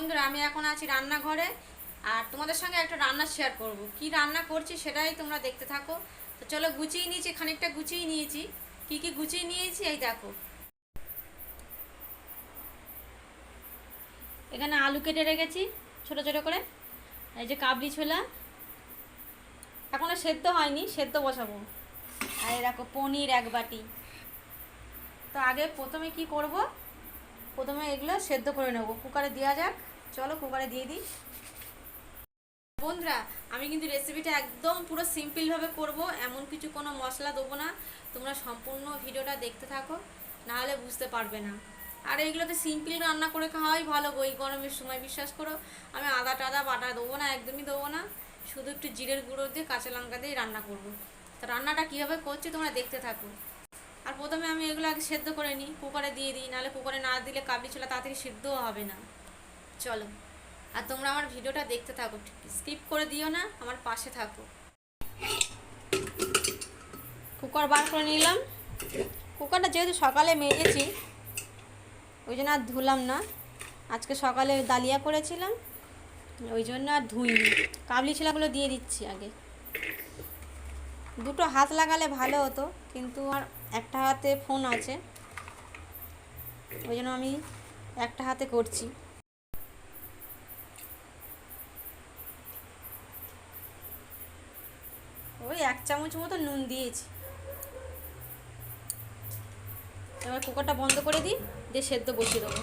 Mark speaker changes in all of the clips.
Speaker 1: বন্ধুরা, আমি এখন আছি রান্নাঘরে। আর তোমাদের সঙ্গে একটা রান্না শেয়ার করব। কি রান্না করছি সেটাই তোমরা দেখতে থাকো। তো চলো, গুছিয়ে নিয়েছি, খানিকটা গুছিয়ে নিয়েছি। কি কি গুছিয়ে নিয়েছি এই দেখো। এখানে আলু কেটে রেখেছি ছোট ছোট করে। এই যে কাবলি ছোলা, এখনো সেদ্ধ হয়নি, সেদ্ধ বসাবো। আর এই দেখো পনির এক বাটি। তো আগে প্রথমে কি করব, প্রথমে এগুলো সেদ্ধ করে নেব। কুকারে দেওয়া যাক, চলো কুকারে দিয়ে দিই। বন্ধুরা, আমি কিন্তু রেসিপিটা একদম পুরো সিম্পলভাবে করব, এমন কিছু কোনো মশলা দেবো না। তোমরা সম্পূর্ণ ভিডিওটা দেখতে থাকো, নাহলে বুঝতে পারবে না। আর এইগুলোতে সিম্পল রান্না করে খাওয়াই ভালো গো এই গরমের সময়, বিশ্বাস করো। আমি আদা টাদা বাটা দেবো না, একদমই দেবো না। শুধু একটু জিরের গুঁড়ো দিয়ে কাঁচা লঙ্কা দিয়ে রান্না করব। তো রান্নাটা কীভাবে করছি তোমরা দেখতে থাকো। আর প্রথমে আমি এগুলো আগে সেদ্ধ করে নিই, কুকারে দিয়ে দিই, নাহলে কুকারে না দিলে কাবলি ছোলা তাড়াতাড়ি সেদ্ধও হবে না। চলো, আর তোমরা আমার ভিডিওটা দেখতে থাকো, স্কিপ করে দিও না, আমার পাশে থাকো। কুকার বার করে নিলাম। কুকারটা যেহেতু সকালে মেজেছি, ওই জন্য আর ধুলাম না। আজকে সকালে ডালিয়া করেছিলাম, ওই জন্য আর ধুইনি। কাবলি ছোলাগুলো দিয়ে দিচ্ছি আগে। দুটো হাত লাগালে ভালো হতো, কিন্তু আর একটা হাতে ফোন আছে, ওই জন্য আমি একটা হাতে করছি। ওই 1 চামচ মতো নুন দিয়েছি। এবার কুকারটা বন্ধ করে দিই, দিয়ে সেদ্ধ বসিয়ে দেবো।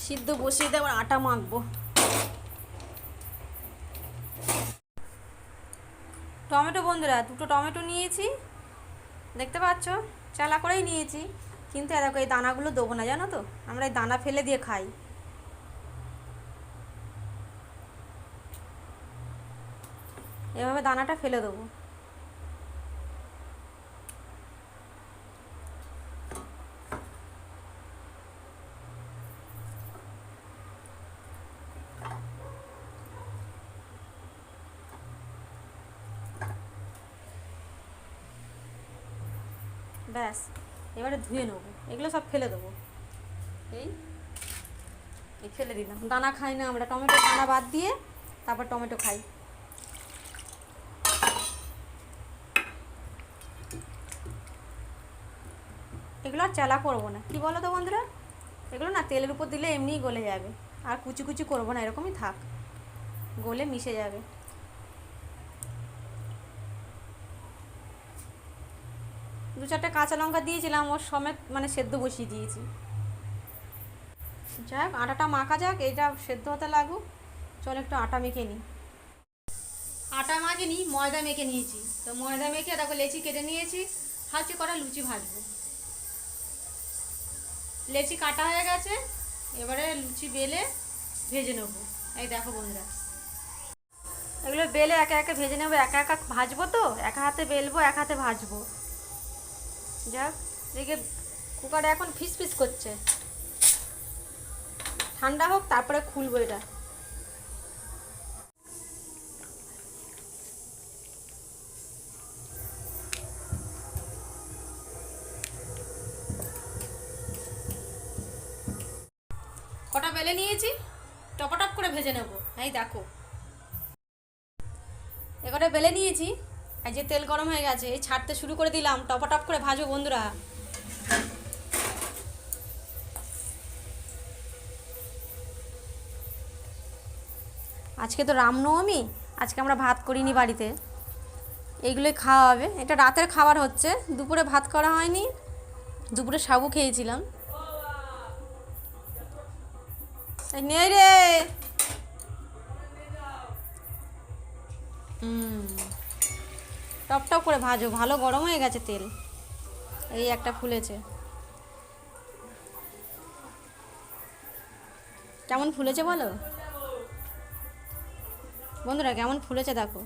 Speaker 1: সিদ্ধ বসিয়ে দিয়ে আবার আটা মাখবো। টমেটো বন্ধুরা, দুটো টমেটো নিয়েছি, দেখতে পাচ্ছ, চালা করেই নিয়েছি। কিন্তু দেখো এই দানাগুলো দেবো না, জানো তো, আমরা এই দানা ফেলে দিয়ে খাই। এভাবে দানাটা ফেলে দেবো। ব্যাস, এবারে ধুয়ে নেবো, এগুলো সব ফেলে দেবো। এই এই ফেলে দিলাম। দানা খাই না আমরা, টমেটো দানা বাদ দিয়ে তারপর টমেটো খাই। এগুলো আর চালা করবো না, কি বলো তো বন্ধুরা, এগুলো না তেলের উপর দিলে এমনিই গলে যাবে। আর কুচি কুচি করবো না, এরকমই থাক, গলে মিশে যাবে। দু চারটে কাঁচা লঙ্কা দিয়েছিলাম ওর সমেত, মানে সেদ্ধ বসিয়ে দিয়েছি। যাক, আটাটা মাখা যাক, এইটা সেদ্ধ হতে লাগুক। চল একটু আটা মেখে নিই। আটা মাখিনি, ময়দা মেখে নিয়েছি। তো ময়দা মেখে দেখো লেচি কেটে নিয়েছি, হালকা করা লুচি ভাজবো। লেচি কাটা হয়ে গেছে, এবারে লুচি বেলে ভেজে নেবো। এই দেখো বন্ধুরা, এগুলো বেলে একে একে ভেজে নেবো, একা একা ভাজবো তো, একা হাতে বেলবো এক হাতে ভাজবো। যাক, দেখে কুকারে এখন ফিস ফিস করছে, ঠান্ডা হোক তারপরে খুলবো এটা। কটা বেলে নিয়েছি, টপটপ করে ভেজে নেব। এই দেখো, এবারে বেলে নিয়েছি। এই যে তেল গরম হয়ে গেছে, এই ছাড়তে শুরু করে দিলাম, টপটপ করে ভাজবো বন্ধুরা। আজকে তো রামনবমী, আজকে আমরা ভাত করিনি বাড়িতে, এইগুলোই খাওয়া হবে। এটা রাতের খাবার হচ্ছে, দুপুরে ভাত করা হয়নি, দুপুরে সাবু খেয়েছিলাম। নেই রে, টপ টপ করে ভাজো, ভালো গরম হয়ে গেছে তেল। এই একটা ফুলেছে, কেমন ফুলেছে বলো বন্ধুরা, কেমন ফুলেছে দেখো।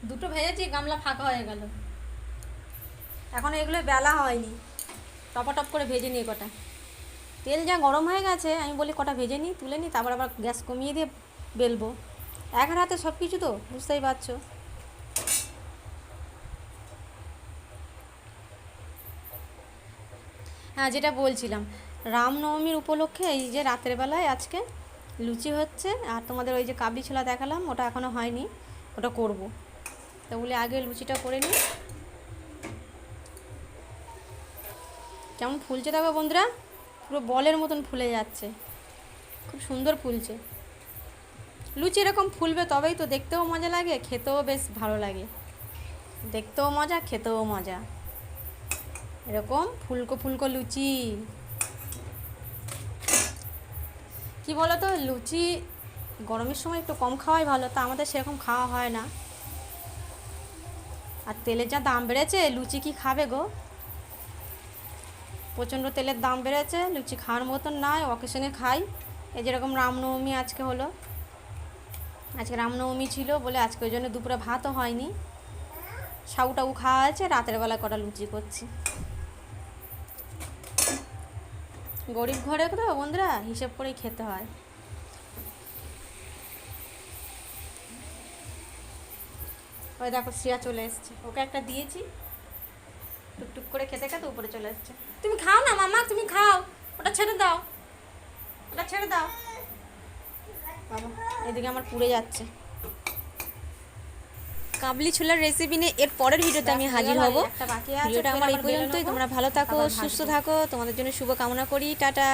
Speaker 1: দুটো ভেজেছি, গামলা ফাঁকা হয়ে গেল। এখন এগুলো বেলা হয়নি, টপাটপ করে ভেজে নিয়ে কটা। তেল যা গরম হয়ে গেছে, আমি বলি কটা ভেজে নিই, তুলে নিই, তারপর আবার গ্যাস কমিয়ে দিয়ে বেলবো। এক হাতে সব কিছু তো বুঝতেই পারছো। হ্যাঁ, যেটা বলছিলাম, রামনবমীর উপলক্ষে এই যে রাতের বেলায় আজকে লুচি হচ্ছে, আর তোমাদের ওই যে কাবলি ছোলা দেখালাম ওটা এখনও হয়নি, ওটা করব। তো বলে আগে লুচিটা করে নিই। কেমন ফুলছে দেখো বন্ধুরা, পুরো বলের মতন ফুলে যাচ্ছে, খুব সুন্দর ফুলছে। লুচি এরকম ফুলবে তবেই তো দেখতেও মজা লাগে, খেতেও বেশ ভালো লাগে। দেখতেও মজা, খেতেও মজা, এরকম ফুলকো ফুলকো লুচি। কি বলো তো, লুচি গরমের সময় একটু কম খাওয়াই ভালো, তা আমাদের সেরকম খাওয়া হয় না। আর তেলের যা দাম বেড়েছে, লুচি কি খাবে গো? প্রচণ্ড তেলের দাম বেড়েছে, লুচি খাওয়ার মতন নয়, অকেশনে খাই। এই যেরকম রামনবমী আজকে হলো, আজকে রামনবমী ছিল বলে আজকে ওই জন্য দুপুরে ভাতও হয়নি, সাউ টাউ খাওয়া আছে, রাতের বেলা কটা লুচি করছি। গরিব ঘরে তো বন্ধুরা হিসেব করেই খেতে হয়। ওই দেখো শ্রিয়া চলে এসছে, ওকে একটা দিয়েছি, টুকটুক করে খেতে খেতে উপরে চলে এসছে। তুমি খাও না মামা, তুমি খাও, ওটা ছেড়ে দাও, ওটা ছেড়ে দাও। বাবা এদিকে আমার পুড়ে যাচ্ছে। কাবলি ছোলার রেসিপি নিয়ে এর পরের ভিডিওতে আমি হাজির হব। ভিডিওটা আমার এই পর্যন্তই। তোমরা ভালো থাকো, সুস্থ থাকো, তোমাদের জন্য শুভ কামনা করি। টাটা।